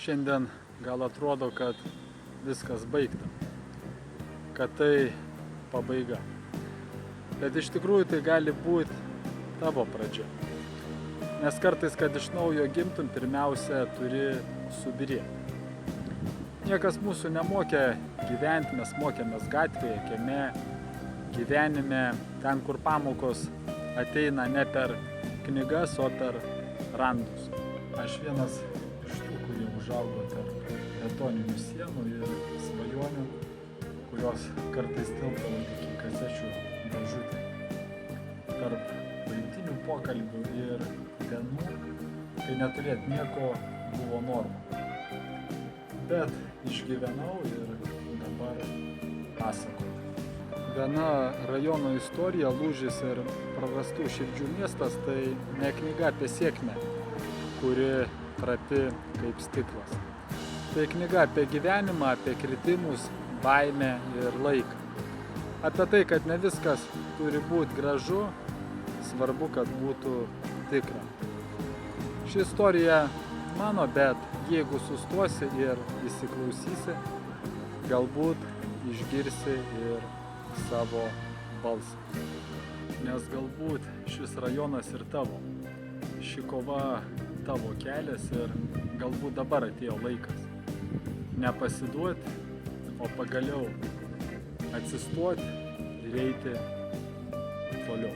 Šiandien gal atrodo, kad viskas baigta, kad tai pabaiga. Bet iš tikrųjų tai gali būti tavo pradžia. Nes kartais, kad iš naujo gimtum, pirmiausia turi subirėti. Niekas mūsų nemokė gyventi, mes mokėmės gatvėje, kieme, gyvenime, ten, kur pamokos ateina ne per knygas, o per randus. Aš vienas iš tų, kurie užaugo tarp betoninių sienų ir svajonių, kurios kartais tilpdavo tik į kasečių dėžutę. Tarp buitinių pokalbių ir dienų, kai neturėt nieko buvo norma. Bet išgyvenau ir dabar pasakoju. Viena rajono istorija, lūžis ir prarastų širdžių miestas, tai ne knyga apie sėkmę, kuri trapi kaip stiklas. Tai knyga apie gyvenimą, apie kritimus, baimę ir laiką. Apie tai, kad ne viskas turi būti gražu, svarbu, kad būtų tikra. Ši istorija mano, bet jeigu sustosi ir įsiklausysi, galbūt išgirsi ir savo balsą. Nes galbūt šis rajonas ir tavo. Ši kova tavo kelias ir galbūt dabar atėjo laikas. Nepasiduoti, o pagaliau atsistoti ir eiti toliau.